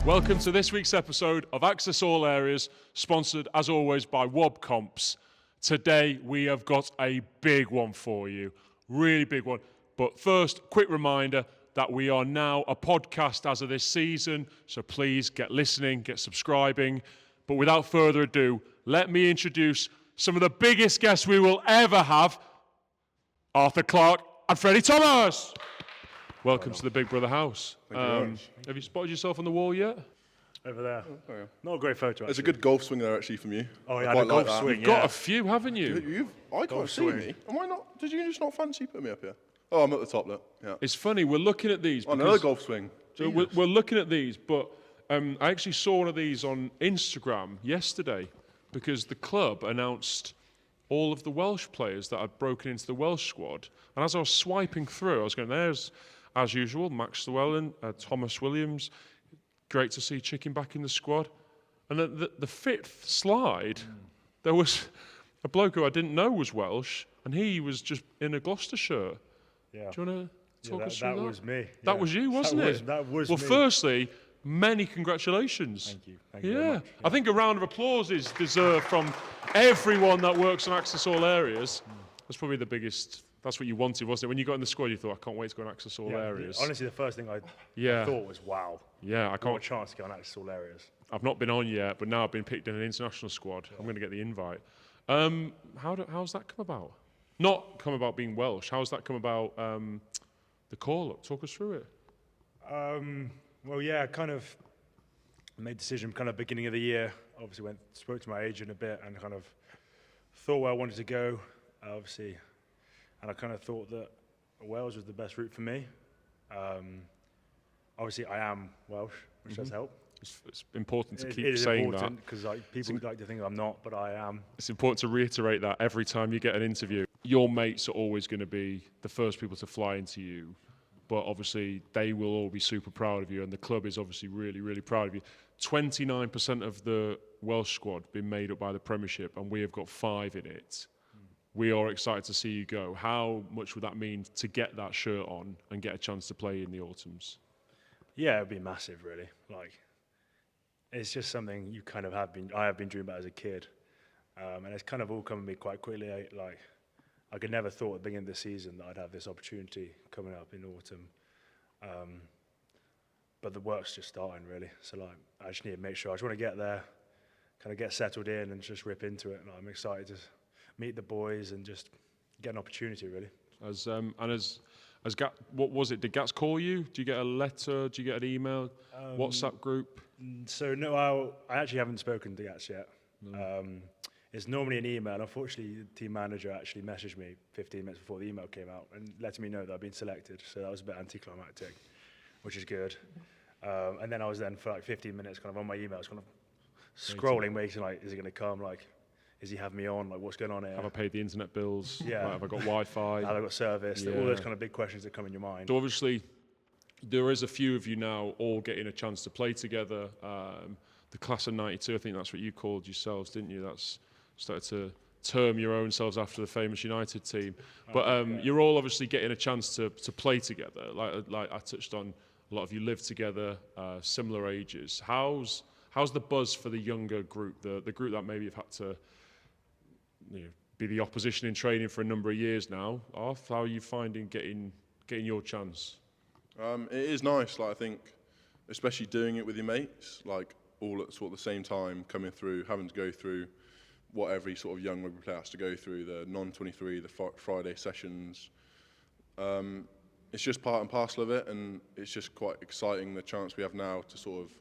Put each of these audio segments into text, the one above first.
Welcome to this week's episode of Access All Areas, sponsored as always by WOB Comps. Today we have got a big one for you, really big one. But first, quick reminder that we are now a podcast as of this season, so please get listening, get subscribing. But without further ado, let me introduce some of the biggest guests we will ever have, Arthur Clark and Freddie Thomas. Welcome to the Big Brother house. Have you spotted yourself on the wall yet? Over there. Oh, yeah. Not a great photo, actually. There's a good golf swing there, actually, from you. Oh, yeah, I quite the golf like that. swing, You've got a few, haven't you? I can't see me. Am I not? Did you just not fancy putting me up here? Oh, I'm at the top, look. Yeah. It's funny, we're looking at these. Another golf swing. So we're looking at these, but I actually saw one of these on Instagram yesterday because the club announced all of the Welsh players that had broken into the Welsh squad. And as I was swiping through, I was going, there's, as usual, Max Llewellyn, Thomas Williams. Great to see Chicken back in the squad. And the fifth slide, there was a bloke who I didn't know was Welsh, and he was just in a Gloucester shirt. Yeah. Do you want to talk us through that? That was me. That was you, wasn't it? That was well, me. firstly, many congratulations. Thank you. Thank you very much. I think a round of applause is deserved from everyone that works on Access All Areas. That's probably the biggest. That's what you wanted, wasn't it? When you got in the squad, you thought, I can't wait to go on Access All Areas. Honestly, the first thing I thought was, wow. Yeah, I can't. What a chance to go on Access All Areas. I've not been on yet, but now I've been picked in an international squad. I'm going to get the invite. How's that come about? Not come about being Welsh. How's that come about? The call-up. Talk us through it. Well, yeah, I kind of made a decision kind of beginning of the year. Obviously spoke to my agent a bit and kind of thought where I wanted to go, obviously. And I kind of thought that Wales was the best route for me. Obviously, I am Welsh, which does help. It's important to keep it is saying important that. Because people like to think I'm not, but I am. It's important to reiterate that every time you get an interview. Your mates are always going to be the first people to fly into you. But obviously, they will all be super proud of you, and the club is obviously really, really proud of you. 29% of the Welsh squad been made up by the Premiership, and we have got 5 in it. We are excited to see you go. How much would that mean to get that shirt on and get a chance to play in the autumns? Yeah, it'd be massive, really. Like, it's just something you kind of I have been dreaming about as a kid, and it's kind of all come to me quite quickly. I could never thought at the beginning of the season that I'd have this opportunity coming up in autumn, but the work's just starting, really. So I just need to make sure. I just want to get there, kind of get settled in, and just rip into it. And I'm excited to meet the boys and just get an opportunity, really. What was it? Did Gats call you? Do you get a letter? Do you get an email? WhatsApp group? So no, I actually haven't spoken to Gats yet. No. It's normally an email. Unfortunately, the team manager actually messaged me 15 minutes before the email came out and letting me know that I'd been selected. So that was a bit anticlimactic, which is good. And then I was for like 15 minutes kind of on my emails, kind of scrolling, waiting like, is he going to come? Like, is he having me on? Like, what's going on here? Have I paid the internet bills? Yeah. Like, have I got Wi-Fi? Have I got service? Yeah. All those kind of big questions that come in your mind. So obviously, there is a few of you now all getting a chance to play together. The class of 92, I think that's what you called yourselves, didn't you? That's started to term your own selves after the famous United team. But you're all obviously getting a chance to play together. Like I touched on, a lot of you live together, similar ages. How's the buzz for the younger group, the group that maybe have had to be the opposition in training for a number of years now? Arth, how are you finding getting your chance? It is nice, I think, especially doing it with your mates, all at sort of the same time, coming through, having to go through what every sort of young rugby player has to go through, the non-23, the Friday sessions. It's just part and parcel of it, and it's just quite exciting, the chance we have now to sort of,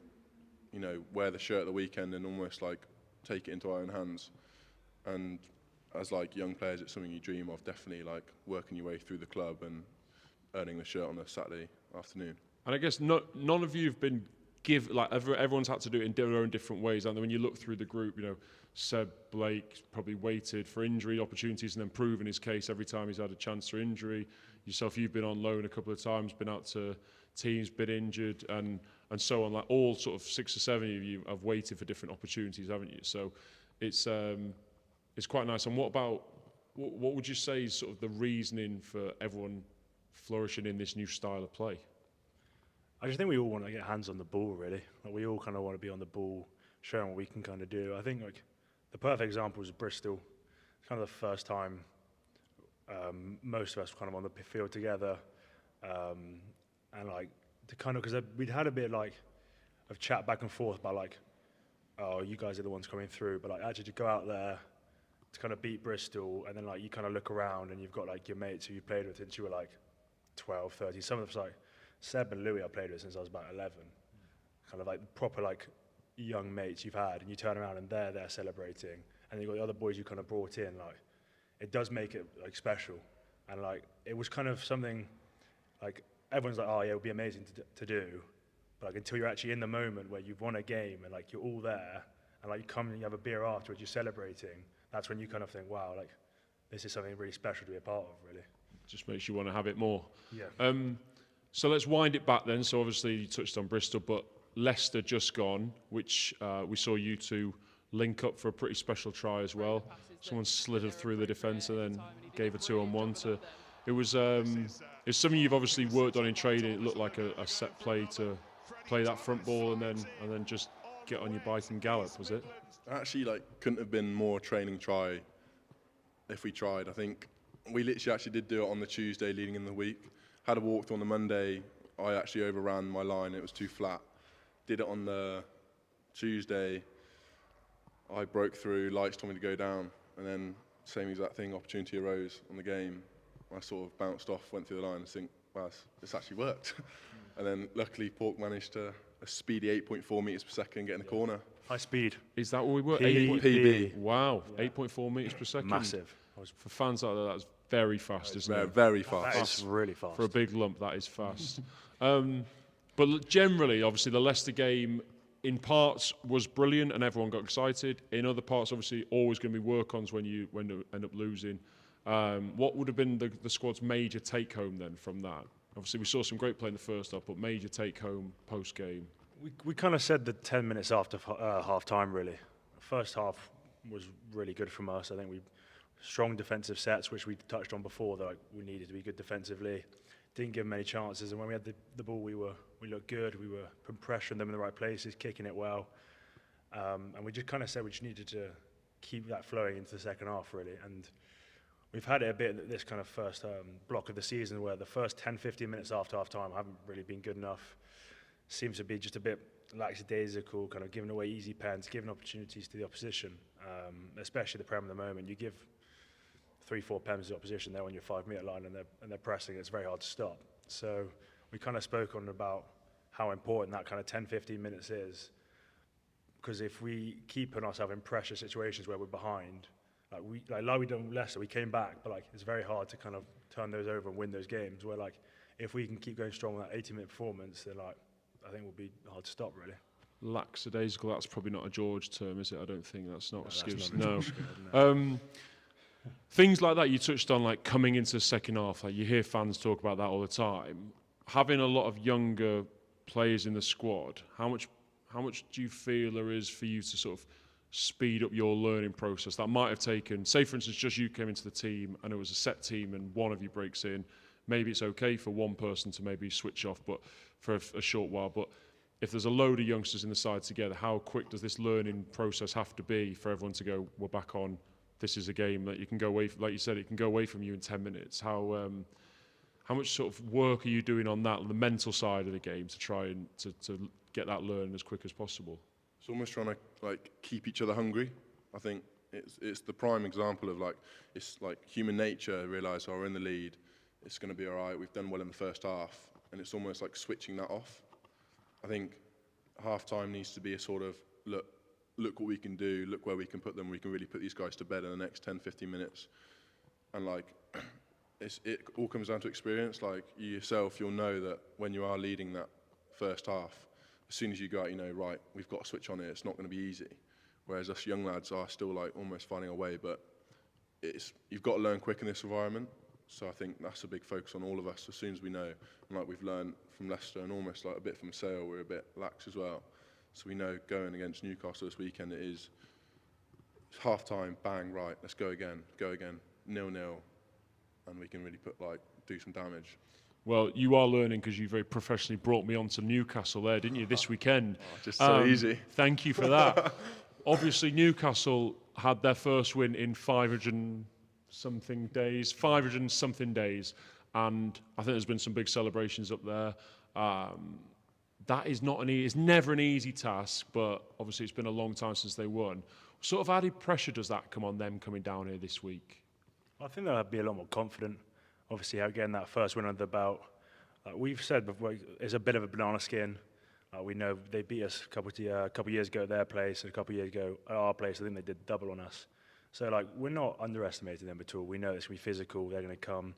wear the shirt at the weekend and almost take it into our own hands. And as young players, it's something you dream of, definitely, working your way through the club and earning the shirt on a Saturday afternoon. And I guess none of you have been everyone's had to do it in their own different ways. And when you look through the group, Seb Blake probably waited for injury opportunities and then proven his case every time he's had a chance for injury. Yourself, you've been on loan a couple of times, been out to teams, been injured, and so on. All sort of 6 or 7 of you have waited for different opportunities, haven't you? So it's quite nice. And what would you say is sort of the reasoning for everyone flourishing in this new style of play? I just think we all want to get hands on the ball, really. Like, we all kind of want to be on the ball, showing what we can kind of do. I think like the perfect example is Bristol. It's kind of the first time most of us were kind of on the field together, and like to kind of because we'd had a bit like of chat back and forth about like, oh, you guys are the ones coming through, but like actually to go out there to kind of beat Bristol, and then like you kind of look around and you've got like your mates who you played with since you were like 12, 13. Some of us like Seb and Louis I played with since I was about 11. Kind of like proper like young mates you've had, and you turn around and they're there celebrating, and you've got the other boys you kind of brought in. Like it does make it like special, and like it was kind of something like everyone's like, oh yeah, it would be amazing to do, but like until you're actually in the moment where you've won a game and like you're all there, and like you come and you have a beer afterwards, you're celebrating. That's when you kind of think, wow, like this is something really special to be a part of, really. Just makes you want to have it more. Yeah. So let's wind it back then. So obviously you touched on Bristol, but Leicester just gone, which we saw you two link up for a pretty special try as well. Someone slithered through the defence and then gave a 2-on-1 to. It was something you've obviously worked on in training. It looked like a set play to play that front ball and then just get on your bike and gallop. Was it? Actually, like, couldn't have been more training try if we tried. I think we literally actually did do it on the Tuesday leading in the week. Had a walkthrough on the Monday. I actually overran my line. It was too flat. Did it on the Tuesday. I broke through. Lights told me to go down. And then same exact thing, opportunity arose on the game. I sort of bounced off, went through the line and think, wow, this actually worked. And then luckily Pork managed to a speedy 8.4 metres per second get in the corner. High speed. Is that what we were? PB. Wow, 8.4 metres per second. Massive. For fans like that, that's very fast, isn't it? Very fast. That is really fast. For a big lump, that is fast. But generally, obviously, the Leicester game in parts was brilliant and everyone got excited. In other parts, obviously, always going to be work-ons when you end up losing. What would have been the squad's major take-home then from that? Obviously, we saw some great play in the first half, but major take-home post-game. We kind of said the 10 minutes after half-time, really. First half was really good from us. I think we strong defensive sets, which we touched on before, that like, we needed to be good defensively. Didn't give them any chances, and when we had the ball, we looked good. We were pressuring them in the right places, kicking it well, and we just kind of said we just needed to keep that flowing into the second half, really. And we've had it a bit this kind of first block of the season where the first 10-15 minutes after half-time haven't really been good enough. Seems to be just a bit lackadaisical, kind of giving away easy pens, giving opportunities to the opposition, especially the Prem at the moment. You give 3-4 pens to the opposition, they're on your 5-metre line and they're pressing. It's very hard to stop. So we kind of spoke on about how important that kind of 10-15 minutes is, because if we keep putting ourselves in pressure situations where we're behind, like we done with Leicester, we came back, but like it's very hard to kind of turn those over and win those games. Where like if we can keep going strong with that 80-minute performance, then like I think we'll be hard to stop, really. Lackadaisical, that's probably not a George term, is it? I don't think that's not an excuse. That's No. Things like that you touched on, like coming into the second half, like you hear fans talk about that all the time. Having a lot of younger players in the squad, how much do you feel there is for you to sort of speed up your learning process? That might have taken, say for instance, just you came into the team and it was a set team and one of you breaks in. Maybe it's okay for one person to maybe switch off, but for a short while. But if there's a load of youngsters in the side together, how quick does this learning process have to be for everyone to go, we're back on? This is a game that you can go away, like you said, it can go away from you in 10 minutes. How much sort of work are you doing on that, on the mental side of the game, to try and to get that learning as quick as possible? It's almost trying to like keep each other hungry. I think it's the prime example of like it's like human nature. Realise, oh, we're in the lead, it's going to be all right. We've done well in the first half, and it's almost like switching that off. I think half-time needs to be a sort of look what we can do, look where we can put them, we can really put these guys to bed in the next 10-15 minutes. And like it all comes down to experience. Like you yourself, you'll know that when you are leading that first half, as soon as you go out, you know, right, we've got to switch on it, it's not going to be easy. Whereas us young lads are still like almost finding a way, but you've got to learn quick in this environment. So I think that's a big focus on all of us as soon as we know. And like we've learned from Leicester and almost like a bit from Sale, we're a bit lax as well. So we know going against Newcastle this weekend, it's half-time, bang, right, let's go again, 0-0, and we can really do some damage. Well, you are learning because you very professionally brought me on to Newcastle there, didn't you, this weekend? Just so easy. Thank you for that. Obviously, Newcastle had their first win in 500 and something days, and I think there's been some big celebrations up there. That is not it's never an easy task, but obviously it's been a long time since they won. What sort of added pressure does that come on them coming down here this week? I think they'll be a lot more confident. Obviously, getting that first win under the belt. We've said before, it's a bit of a banana skin. We know they beat us a couple of years ago at their place and a couple of years ago at our place. I think they did double on us. So we're not underestimating them at all. We know it's going to be physical. They're going to come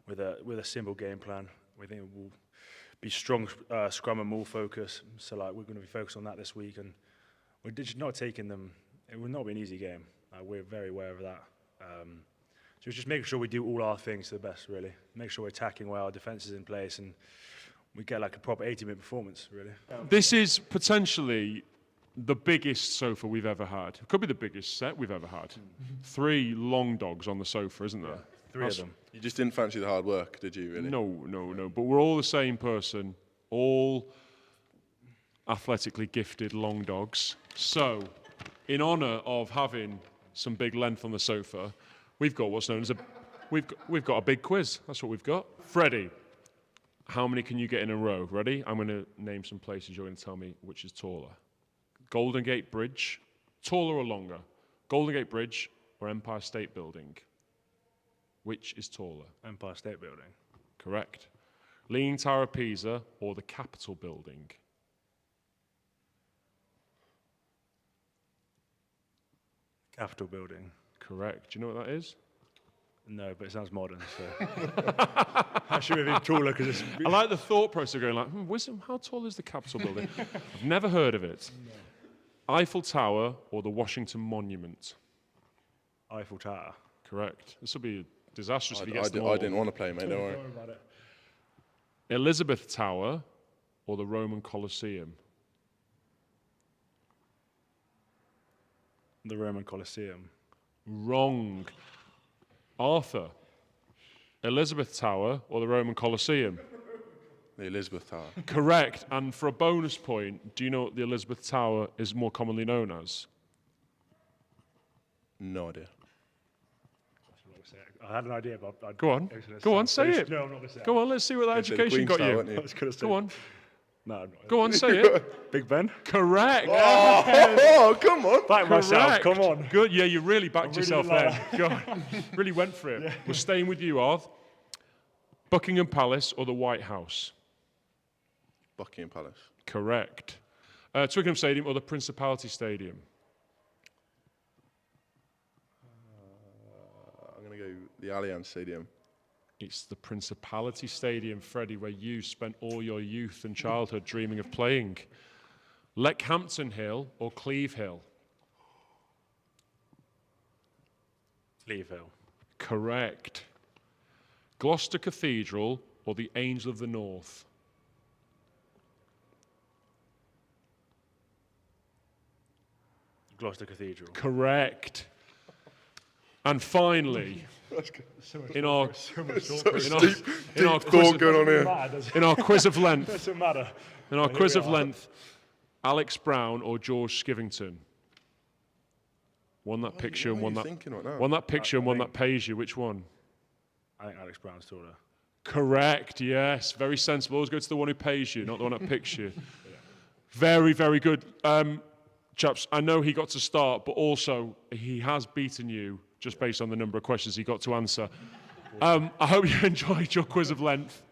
with a simple game plan. We think it will be strong scrum and maul focus. So we're going to be focused on that this week, and we're just not taking them. It will not be an easy game. We're very aware of that. So it's just making sure we do all our things to the best, really. Make sure we're attacking while our defence is in place, and we get a proper 80-minute performance, really. This is potentially the biggest sofa we've ever had. It could be the biggest set we've ever had. 3 long dogs on the sofa, isn't there? Yeah, 3 of them. You just didn't fancy the hard work, did you, really? No. But we're all the same person, all athletically gifted long dogs. So, in honour of having some big length on the sofa, we've got what's known as we've got a big quiz. That's what we've got. Freddie, how many can you get in a row? Ready? I'm going to name some places. You're going to tell me which is taller. Golden Gate Bridge, taller or longer? Golden Gate Bridge or Empire State Building? Which is taller? Empire State Building. Correct. Leaning Tower of Pisa or the Capitol Building? Capitol Building. Correct. Do you know what that is? No, but it sounds modern, so. I should have been taller because it's. I like the thought process of going how tall is the Capitol Building? I've never heard of it. No. Eiffel Tower or the Washington Monument? Eiffel Tower. Correct. This will be disastrous if he gets I them all. didn't want to play, mate, don't worry. About it. Elizabeth Tower or the Roman Colosseum? The Roman Colosseum. Wrong. Arthur, Elizabeth Tower or the Roman Colosseum? The Elizabeth Tower. Correct. And for a bonus point, do you know what the Elizabeth Tower is more commonly known as? No idea. I had an idea, but Go on, say it. No, I'm not going to say it. Go on, let's see what that You'd say the education Queen's got Tower, you. weren't I was going to say Go on. No, I'm not. Go on, say it. Big Ben? Correct. Oh, come on. Back myself, Correct. come on. Good. Yeah, you really backed really yourself did then. Go on. Really went for it. Yeah. We're staying with you, Arth. Buckingham Palace or the White House? Buckingham Palace. Correct. Twickenham Stadium or the Principality Stadium? I'm going to go the Allianz Stadium. It's the Principality Stadium, Freddie, where you spent all your youth and childhood dreaming of playing. Leckhampton Hill or Cleve Hill? Cleve Hill. Correct. Gloucester Cathedral or the Angel of the North? Gloucester Cathedral. Correct. And finally, in our quiz of length, Doesn't matter. in our quiz of length, Alex Brown or George Skivington? One that picks you and one that picks you and one that pays you. Which one? I think Alex Brown's taller. Correct. Yes. Very sensible. Always go to the one who pays you, not the one that picks you. Very, very good. Chaps, I know he got to start, but also he has beaten you just based on the number of questions he got to answer. I hope you enjoyed your quiz of length.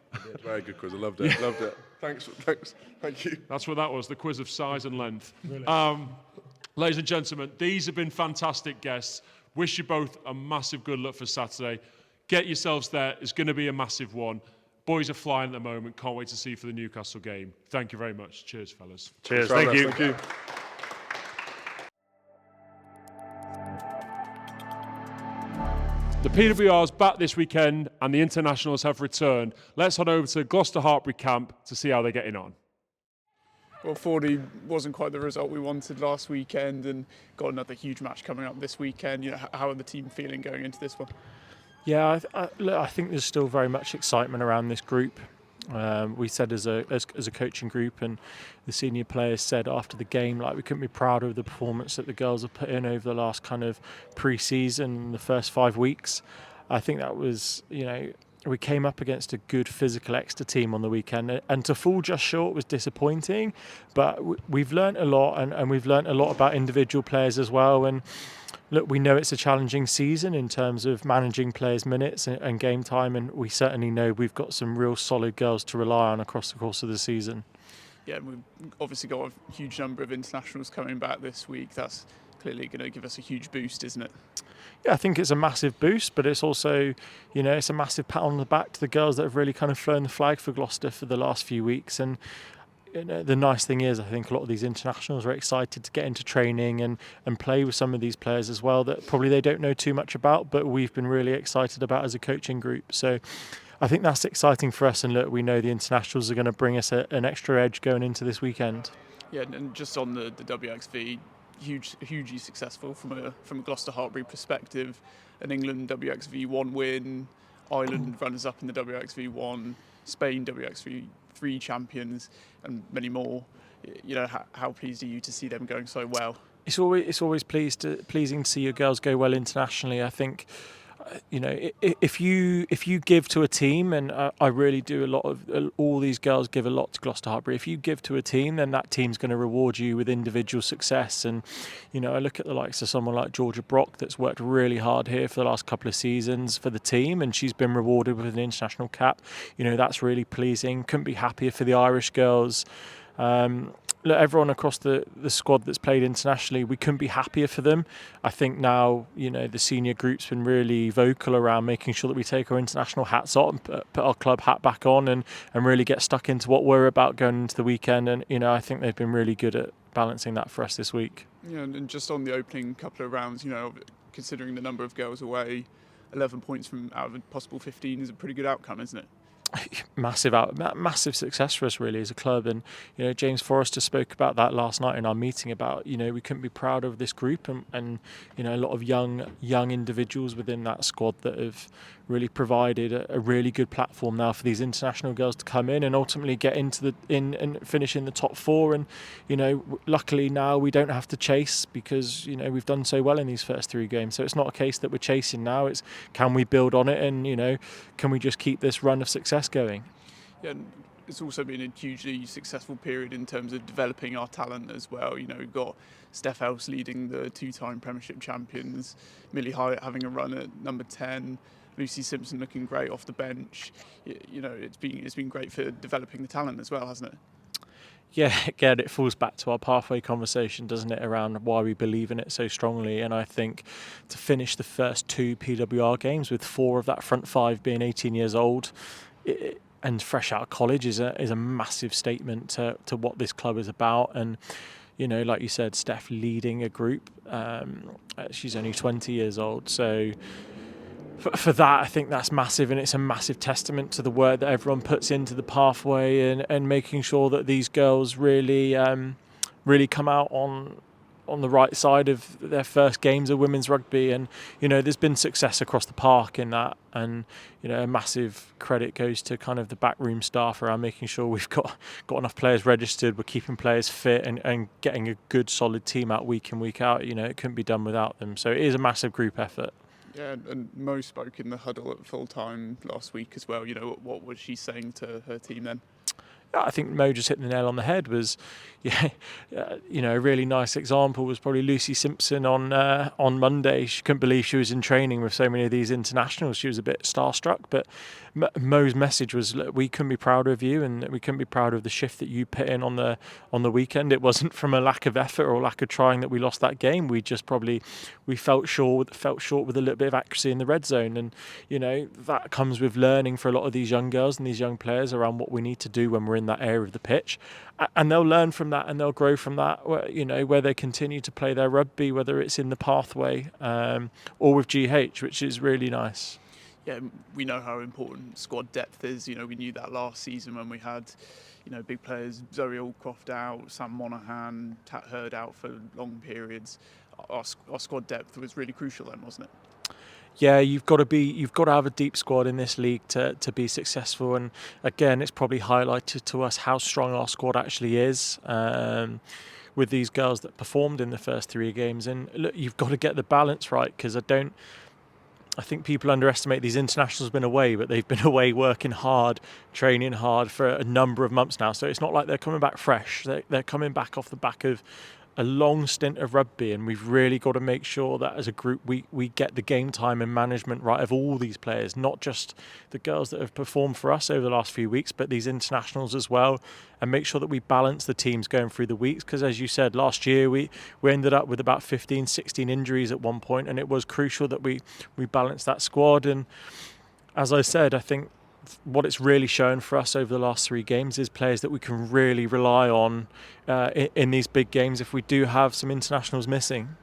Very good quiz. I loved it. Loved it. Thanks. Thank you. That's what that was, the quiz of size and length. Ladies and gentlemen, these have been fantastic guests. Wish you both a massive good luck for Saturday. Get yourselves there. It's going to be a massive one. Boys are flying at the moment. Can't wait to see you for the Newcastle game. Thank you very much. Cheers, fellas. Cheers. Thank you. Thank you. The PWR's back this weekend and the internationals have returned. Let's head over to Gloucester-Hartpury camp to see how they're getting on. Well, 40 wasn't quite the result we wanted last weekend, and got another huge match coming up this weekend. You know, how are the team feeling going into this one? Yeah, I think there's still very much excitement around this group. We said as a coaching group, and the senior players said after the game, like, we couldn't be prouder of the performance that the girls have put in over the last kind of pre-season, the first 5 weeks. I think that was, we came up against a good physical Exeter team on the weekend, and to fall just short was disappointing. But we've learnt a lot, and we've learnt a lot about individual players as well. And look, we know it's a challenging season in terms of managing players' minutes and game time, and we certainly know we've got some real solid girls to rely on across the course of the season. Yeah, we've obviously got a huge number of internationals coming back this week. That's clearly going to give us a huge boost, isn't it? Yeah, I think it's a massive boost, but it's also, it's a massive pat on the back to the girls that have really kind of flown the flag for Gloucester for the last few weeks. And the nice thing is, I think a lot of these internationals are excited to get into training and play with some of these players as well that probably they don't know too much about, but we've been really excited about as a coaching group. So I think that's exciting for us, and look, we know the internationals are going to bring us an extra edge going into this weekend. Yeah, and just on the WXV, hugely successful from a Gloucester-Hartpury perspective. An England WXV1 win, Ireland runners-up in the WXV1, Spain WXV3 champions, and many more. How pleased are you to see them going so well? It's always pleasing to see your girls go well internationally. I think, if you give to a team, and I really do all these girls give a lot to Gloucester-Hartpury. If you give to a team, then that team's going to reward you with individual success. And I look at the likes of someone like Georgia Brock that's worked really hard here for the last couple of seasons for the team, and she's been rewarded with an international cap. That's really pleasing. Couldn't be happier for the Irish girls. Look, everyone across the squad that's played internationally, we couldn't be happier for them. I think now, the senior group's been really vocal around making sure that we take our international hats off and put our club hat back on and really get stuck into what we're about going into the weekend. And, I think they've been really good at balancing that for us this week. Yeah, and just on the opening couple of rounds, considering the number of girls away, 11 points from out of a possible 15 is a pretty good outcome, isn't it? Massive success for us really as a club. And James Forrester spoke about that last night in our meeting about we couldn't be prouder of this group, and a lot of young individuals within that squad that have really provided a really good platform now for these international girls to come in and ultimately get into and finish in the top 4. And luckily now we don't have to chase because we've done so well in these first 3 games. So it's not a case that we're chasing now. It's can we build on it, and can we just keep this run of success going? Yeah, and it's also been a hugely successful period in terms of developing our talent as well. We've got Steph Else leading the 2-time Premiership champions, Millie Hyatt having a run at number 10, Lucy Simpson looking great off the bench. It's been great for developing the talent as well, hasn't it? Yeah, again, it falls back to our pathway conversation, doesn't it, around why we believe in it so strongly. And I think to finish the first 2 PWR games with 4 of that front 5 being 18 years old and fresh out of college is a massive statement to what this club is about. And like you said, Steph leading a group. She's only 20 years old, so for that, I think that's massive, and it's a massive testament to the work that everyone puts into the pathway and making sure that these girls really come out on the right side of their first games of women's rugby. And there's been success across the park in that, and a massive credit goes to kind of the backroom staff around making sure we've got enough players registered, we're keeping players fit, and getting a good solid team out week in, week out. It couldn't be done without them. So it is a massive group effort. Yeah, and Mo spoke in the huddle at full time last week as well. What was she saying to her team then? I think Mo just hit the nail on the head. Was, a really nice example was probably Lucy Simpson on Monday. She couldn't believe she was in training with so many of these internationals. She was a bit starstruck, but Mo's message was, look, we couldn't be prouder of you, and we couldn't be prouder of the shift that you put in on the weekend. It wasn't from a lack of effort or lack of trying that we lost that game. We just felt short with a little bit of accuracy in the red zone, and that comes with learning for a lot of these young girls and these young players around what we need to do when we're in that area of the pitch, and they'll learn from that and they'll grow from that. Where they continue to play their rugby, whether it's in the pathway or with GH, which is really nice. Yeah, we know how important squad depth is. We knew that last season when we had, big players, Zoe Allcroft out, Sam Monaghan, Tat Hurd out for long periods. Our squad depth was really crucial then, wasn't it? Yeah, you've got to have a deep squad in this league to be successful. And again, it's probably highlighted to us how strong our squad actually is. With these girls that performed in the first 3 games, and look, you've got to get the balance right, because I think people underestimate these internationals been away, but they've been away working hard, training hard for a number of months now. So it's not like they're coming back fresh. They're coming back off the back of a long stint of rugby, and we've really got to make sure that as a group we get the game time and management right of all these players, not just the girls that have performed for us over the last few weeks, but these internationals as well, and make sure that we balance the teams going through the weeks, because as you said, last year we ended up with about 15, 16 injuries at one point, and it was crucial that we balanced that squad. And as I said, I think what it's really shown for us over the last 3 games is players that we can really rely on in these big games if we do have some internationals missing.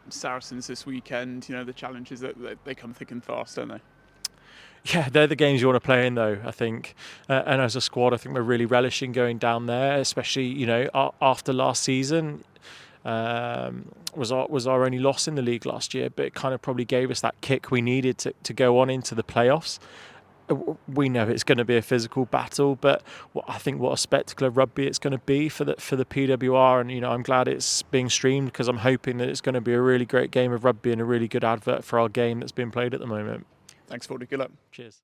Saracens this weekend, the challenges that they come thick and fast, don't they? Yeah, they're the games you want to play in, though, I think. And as a squad, I think we're really relishing going down there, especially, after last season. Was our only loss in the league last year, but it kind of probably gave us that kick we needed to go on into the playoffs. We know it's going to be a physical battle, but I think what a spectacle of rugby it's going to be for the PWR, and I'm glad it's being streamed, because I'm hoping that it's going to be a really great game of rugby and a really good advert for our game that's being played at the moment. Thanks, Freddie. Good luck. Cheers.